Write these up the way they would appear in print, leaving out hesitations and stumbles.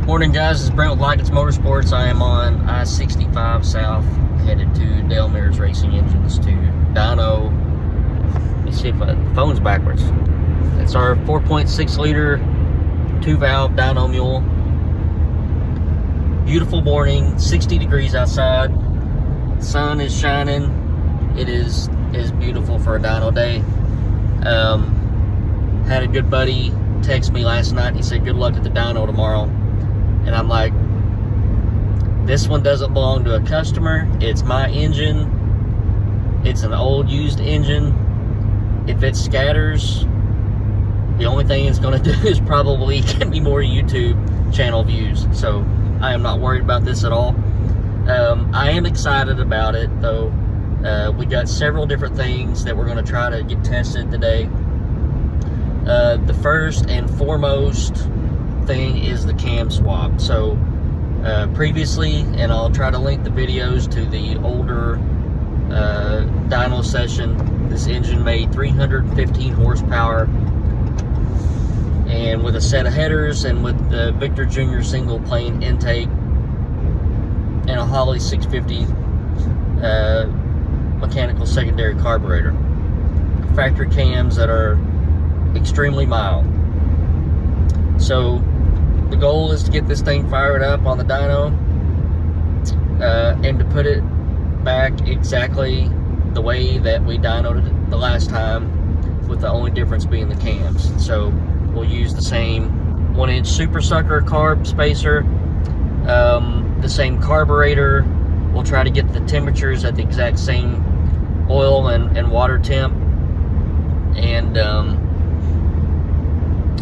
Morning guys, it's Brent with Lykins Motorsports. I am on I-65 South, headed to Dale Mears Racing Engines to Dyno. Let me see if the phone's backwards. It's our 4.6 liter 2-valve Dyno Mule. Beautiful morning, 60 degrees outside. Sun is shining. It is beautiful for a dyno day. Had a good buddy text me last night and he said good luck at the dyno tomorrow. And I'm like, this one doesn't belong to a customer. It's my engine. It's an old used engine. If it scatters, the only thing it's going to do is probably get me more YouTube channel views. So I am not worried about this at all. I am excited about it though. We got several different things that we're going to try to get tested today. The first and foremost thing is the cam swap. So previously, and I'll try to link the videos to the older dyno session, this engine made 315 horsepower, and with a set of headers and with the Victor Jr. single plane intake and a Holley 650 mechanical secondary carburetor. Factory cams that are extremely mild. So the goal is to get this thing fired up on the dyno and to put it back exactly the way that we dynoed it the last time, with the only difference being the cams. So we'll use the same 1-inch super sucker carb spacer, the same carburetor. We'll try to get the temperatures at the exact same oil and water temp. And I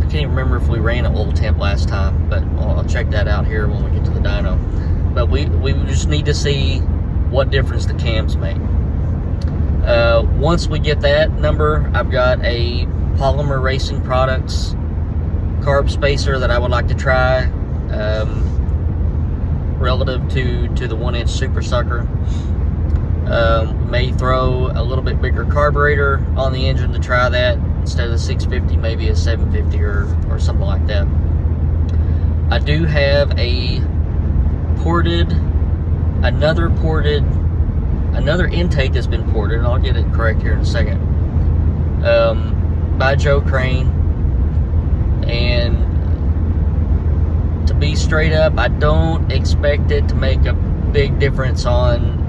can't remember if we ran an oil temp last time, but I'll check that out here when we get to the dyno. But we just need to see what difference the cams make. Once we get that number, I've got a Polymer Racing Products carb spacer that I would like to try, relative to the 1-inch super sucker. May throw a little bit bigger carburetor on the engine to try that. Instead of the 650, maybe a 750 or something like that. I do have another intake that's been ported, and I'll get it correct here in a second, by Joe Crane. And to be straight up, I don't expect it to make a big difference on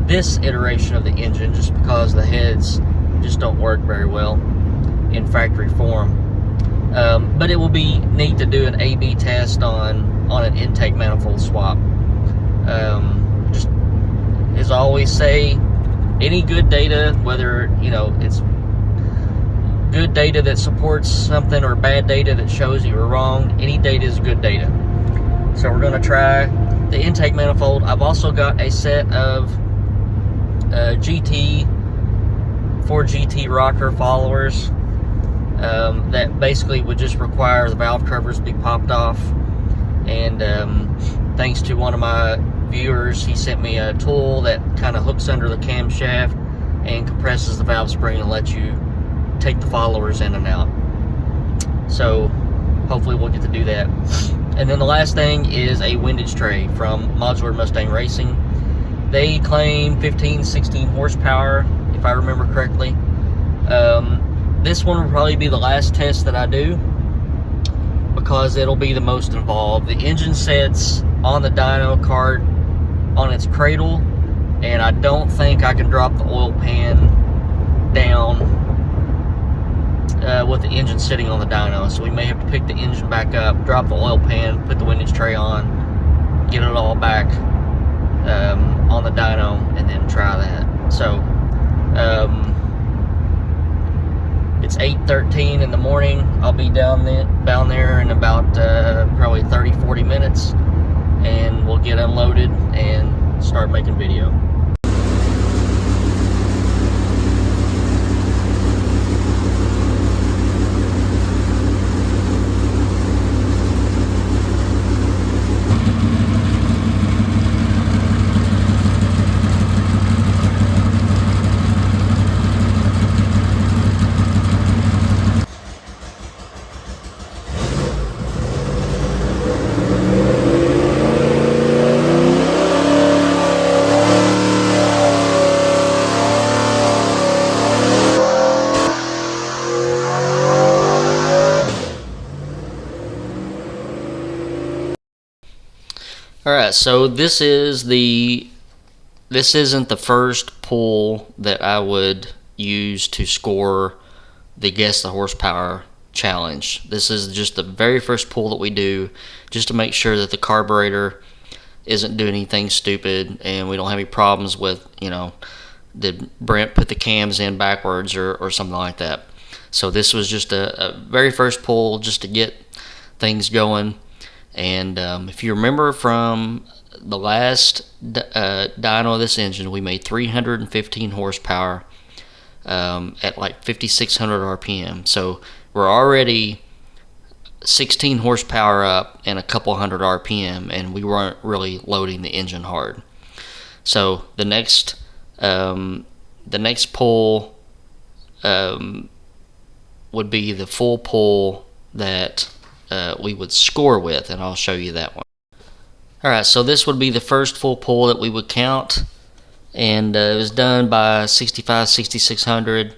this iteration of the engine, just because the heads just don't work very well in factory form. But it will be neat to do an A/B test on an intake manifold swap. Just as I always say, any good data, whether it's good data that supports something or bad data that shows you were wrong, any data is good data. So we're going to try the intake manifold. I've also got a set of Ford GT rocker followers that basically would just require the valve covers to be popped off. And thanks to one of my viewers, he sent me a tool that kind of hooks under the camshaft and compresses the valve spring and lets you take the followers in and out. So hopefully we'll get to do that. And then the last thing is a windage tray from Modular Mustang Racing. They claim 15-16 horsepower, if I remember correctly. This one will probably be the last test that I do, because it'll be the most involved. The engine sets on the dyno cart on its cradle, and I don't think I can drop the oil pan down with the engine sitting on the dyno. So we may have to pick the engine back up, drop the oil pan, put the windage tray on, get it all back on the dyno, and then try that. So it's 8:13 in the morning. I'll be down there in about probably 30-40 minutes, and we'll get unloaded and start making video. Alright, so this isn't the first pull that I would use to score the Guess the Horsepower challenge. This is just the very first pull that we do, just to make sure that the carburetor isn't doing anything stupid and we don't have any problems with, did Brent put the cams in backwards or something like that. So this was just a very first pull just to get things going. And if you remember from the last dyno of this engine, we made 315 horsepower at like 5,600 RPM. So we're already 16 horsepower up and a couple hundred RPM, and we weren't really loading the engine hard. So the next pull would be the full pull that we would score with, and I'll show you that one. Alright, so this would be the first full pull that we would count, and it was done by 6,600.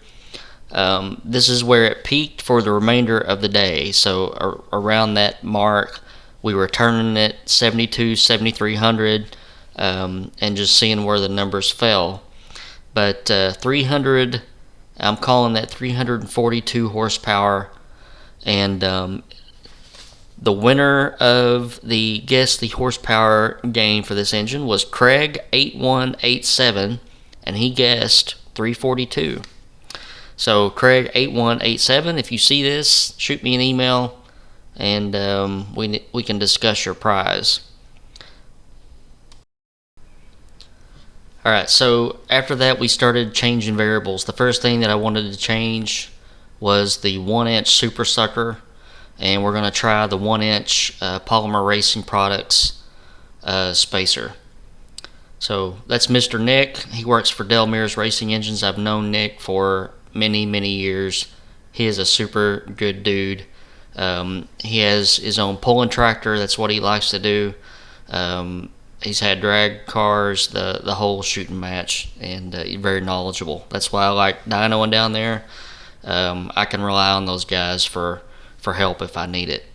This is where it peaked for the remainder of the day. So around that mark, we were turning it 7,300, and just seeing where the numbers fell. But 300, I'm calling that 342 horsepower, and the winner of the Guess the Horsepower game for this engine was Craig8187, and he guessed 342. So Craig8187, if you see this, shoot me an email, and we can discuss your prize. Alright, so after that we started changing variables. The first thing that I wanted to change was the 1-inch super sucker, and we're going to try the 1-inch Polymer Racing Products spacer. So that's Mr. Nick. He works for Del Mears Racing Engines. I've known Nick for many years. He is a super good dude. He has his own pulling tractor. That's what he likes to do. He's had drag cars, the whole shooting match, and very knowledgeable. That's why I like dynoing down there. I can rely on those guys for help if I need it.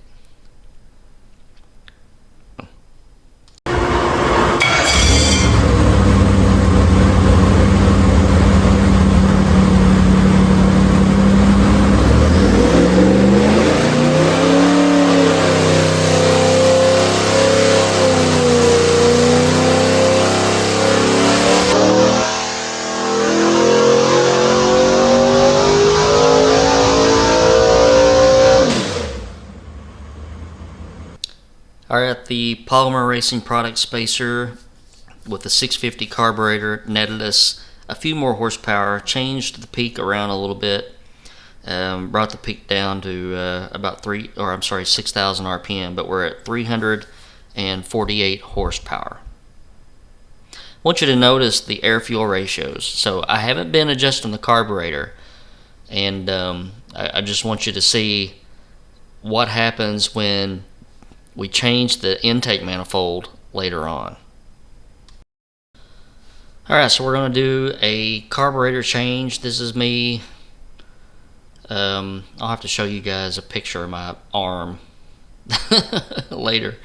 Alright, the Polymer Racing Product spacer with the 650 carburetor netted us a few more horsepower, changed the peak around a little bit, brought the peak down to about 6,000 RPM, but we're at 348 horsepower. I want you to notice the air-fuel ratios. So I haven't been adjusting the carburetor, and I just want you to see what happens when we change the intake manifold later on. Alright, so we're going to do a carburetor change. This is me. I'll have to show you guys a picture of my arm later.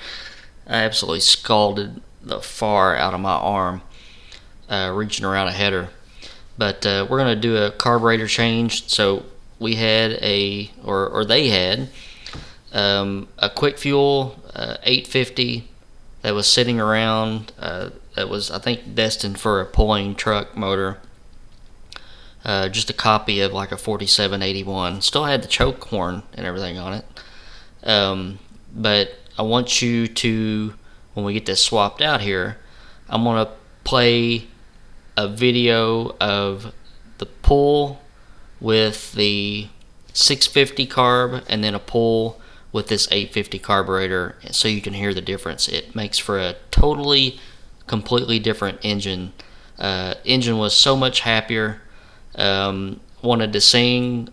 I absolutely scalded the far out of my arm reaching around a header. But we're going to do a carburetor change. So we had they had a quick fuel 850 that was sitting around, that was, I think, destined for a pulling truck motor. Just a copy of like a 4781. Still had the choke horn and everything on it. But I want you to, when we get this swapped out here, I'm going to play a video of the pull with the 650 carb and then a pull with this 850 carburetor, so you can hear the difference. It makes for a completely different engine. Engine was so much happier. Wanted to sing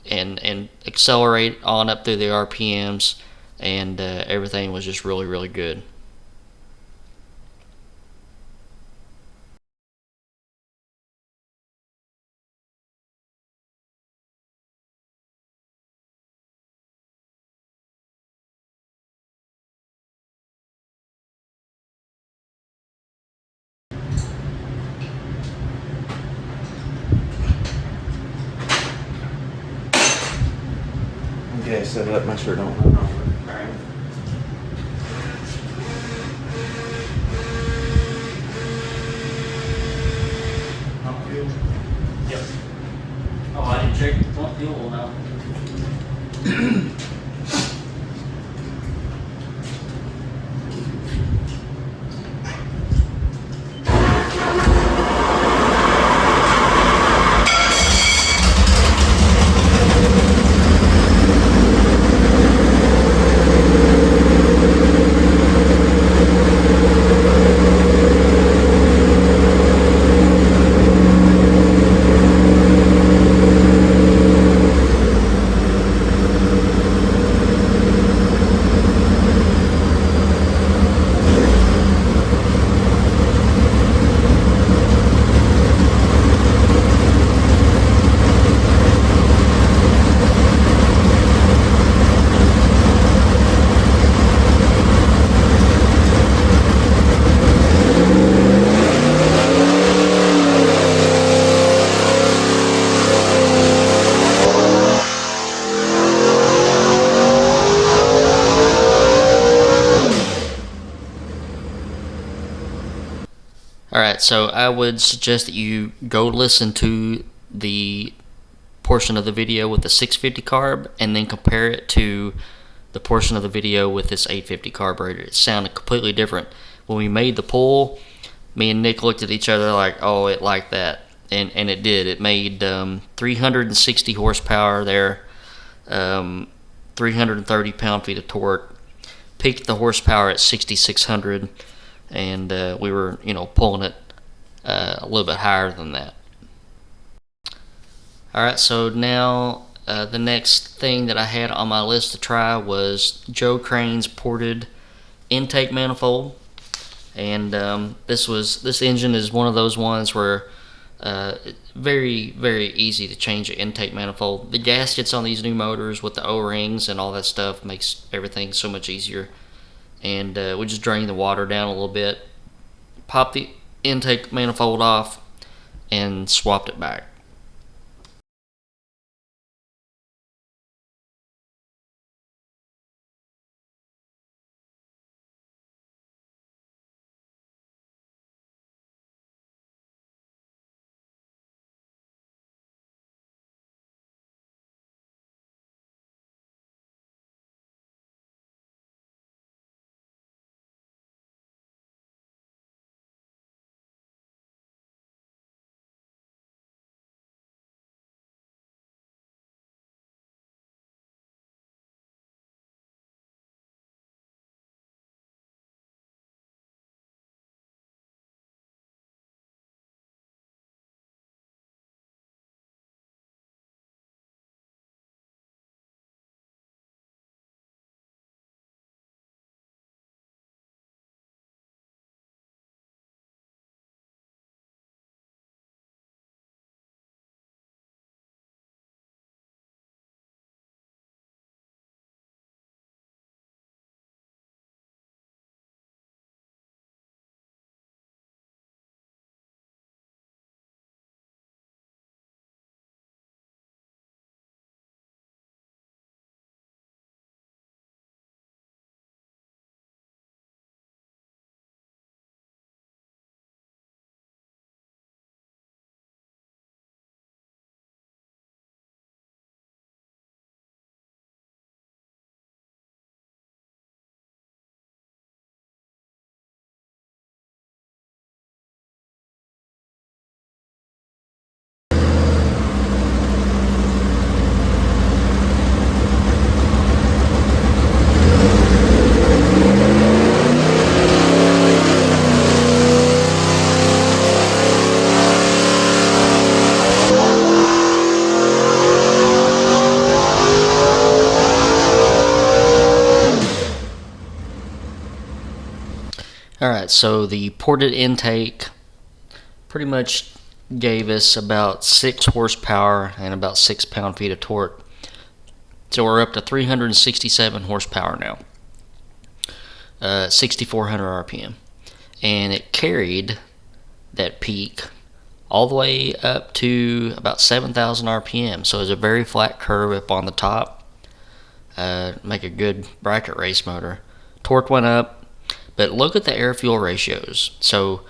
and accelerate on up through the RPMs, and everything was just really good. Yeah, set it up, make sure it don't run over. Alright. Pump fuel? Yep. Oh, I didn't check the pump fuel now. Alright, so I would suggest that you go listen to the portion of the video with the 650 carb and then compare it to the portion of the video with this 850 carburetor. It sounded completely different. When we made the pull, me and Nick looked at each other like, oh, it liked that. And it did. It made 360 horsepower there, 330 pound-feet of torque. Peaked the horsepower at 6,600. And we were, pulling it a little bit higher than that. Alright, so now the next thing that I had on my list to try was Joe Crane's ported intake manifold. And this engine is one of those ones where very, very easy to change the intake manifold. The gaskets on these new motors with the O-rings and all that stuff makes everything so much easier. And we just drained the water down a little bit, popped the intake manifold off, and swapped it back. Alright, so the ported intake pretty much gave us about 6 horsepower and about 6 pound-feet of torque. So we're up to 367 horsepower now, 6,400 RPM. And it carried that peak all the way up to about 7,000 RPM. So it's a very flat curve up on the top. make a good bracket race motor. Torque went up, but look at the air fuel ratios. So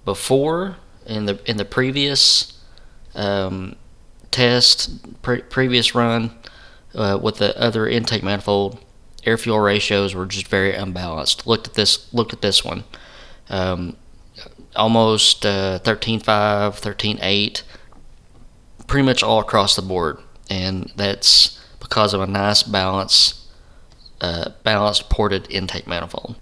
before, in the previous previous run with the other intake manifold, air fuel ratios were just very unbalanced. Look at this one. Almost 13.5, 13.8, pretty much all across the board, and that's because of a nice balanced ported intake manifold.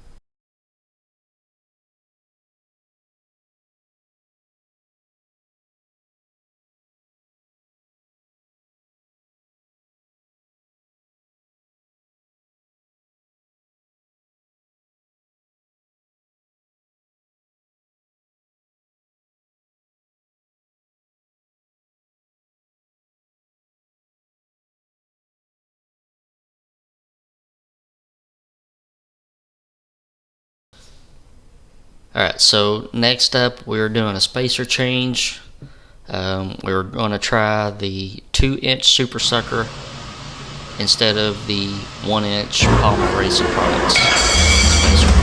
Alright, so next up we're doing a spacer change. We're going to try the 2-inch Super Sucker instead of the 1-inch Polymer Racing Products spacer.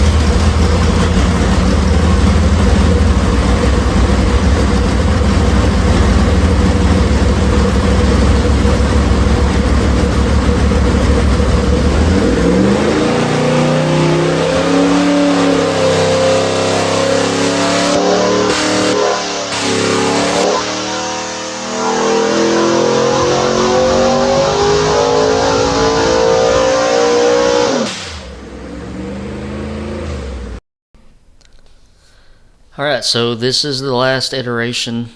Alright, so this is the last iteration.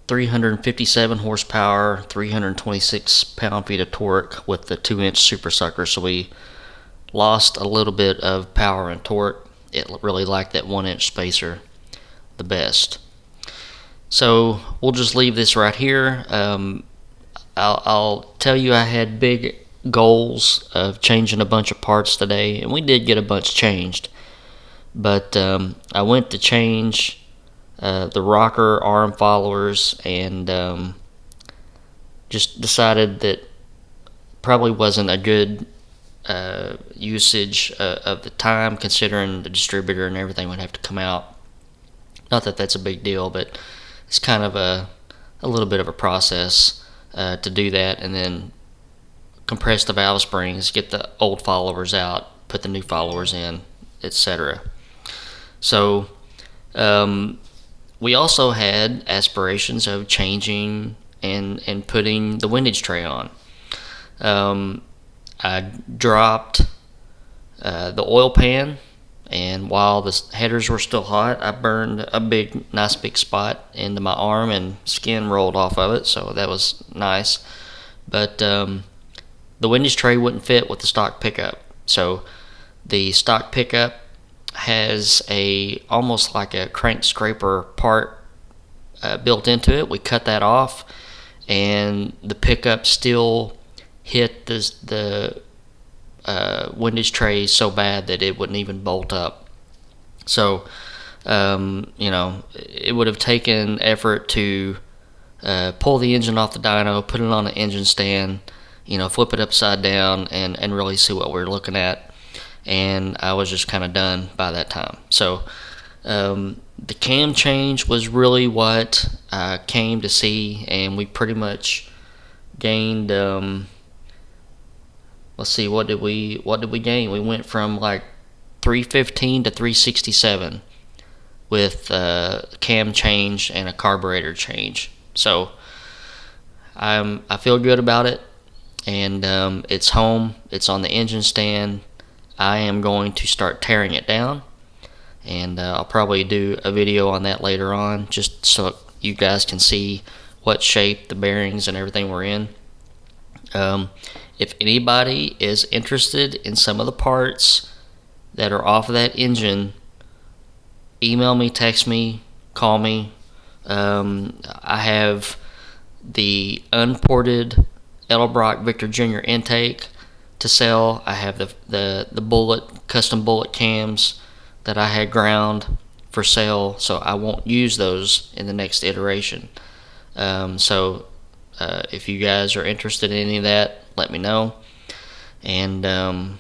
357 horsepower, 326 pound-feet of torque with the 2-inch Super Sucker. So we lost a little bit of power and torque. It really liked that 1-inch spacer the best. So we'll just leave this right here. I'll tell you I had big goals of changing a bunch of parts today, and we did get a bunch changed. But I went to change the rocker arm followers, and just decided that probably wasn't a good usage of the time, considering the distributor and everything would have to come out. Not that that's a big deal, but it's kind of a little bit of a process to do that, and then compress the valve springs, get the old followers out, put the new followers in, etc. So we also had aspirations of changing and putting the windage tray on. I dropped the oil pan, and while the headers were still hot, I burned a nice big spot into my arm, and skin rolled off of it, so that was nice. But the windage tray wouldn't fit with the stock pickup. So the stock pickup has almost like a crank scraper part built into it. We cut that off, and the pickup still hit the windage tray so bad that it wouldn't even bolt up. So it would have taken effort to pull the engine off the dyno, put it on an engine stand, flip it upside down, and really see what we're looking at. And I was just kind of done by that time. So the cam change was really what I came to see, and we pretty much gained. Let's see, what did we gain? We went from like 315 to 367 with cam change and a carburetor change. So I feel good about it, and it's home. It's on the engine stand. I am going to start tearing it down, and I'll probably do a video on that later on, just so you guys can see what shape the bearings and everything were in. If anybody is interested in some of the parts that are off of that engine, email me, text me, call me. I have the unported Edelbrock Victor Jr. intake to sell. I have the custom bullet cams that I had ground for sale, so I won't use those in the next iteration. So if you guys are interested in any of that, let me know. And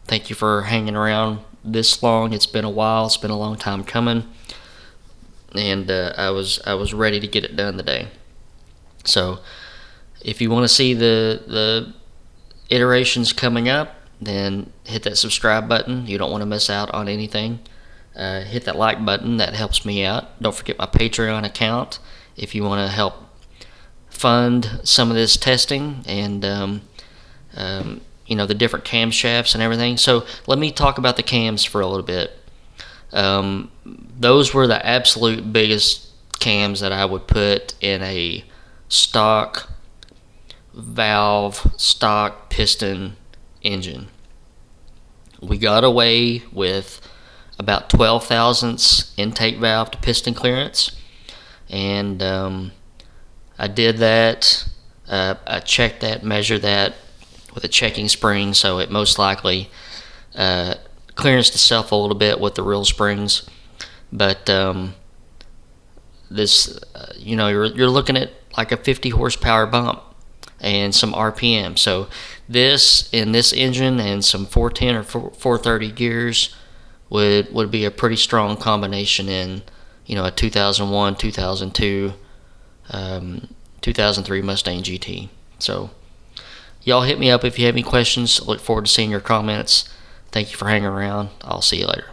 thank you for hanging around this long. It's been a while. It's been a long time coming, and I was ready to get it done today. So if you want to see the iterations coming up, then hit that subscribe button. You don't want to miss out on anything. Hit that like button. That helps me out. Don't forget my Patreon account if you want to help fund some of this testing and the different camshafts and everything. So let me talk about the cams for a little bit. Those were the absolute biggest cams that I would put in a stock valve, stock piston engine. We got away with about 12 thousandths intake valve to piston clearance, and I did that. I checked that, measured that with a checking spring, so it most likely clearanced itself a little bit with the real springs. But this, you're looking at like a 50 horsepower bump and some RPM. So this in this engine and some 410 or 430 gears would be a pretty strong combination in a 2001, 2002, 2003 Mustang GT. So y'all hit me up if you have any questions. Look forward to seeing your comments. Thank you for hanging around. I'll see you later.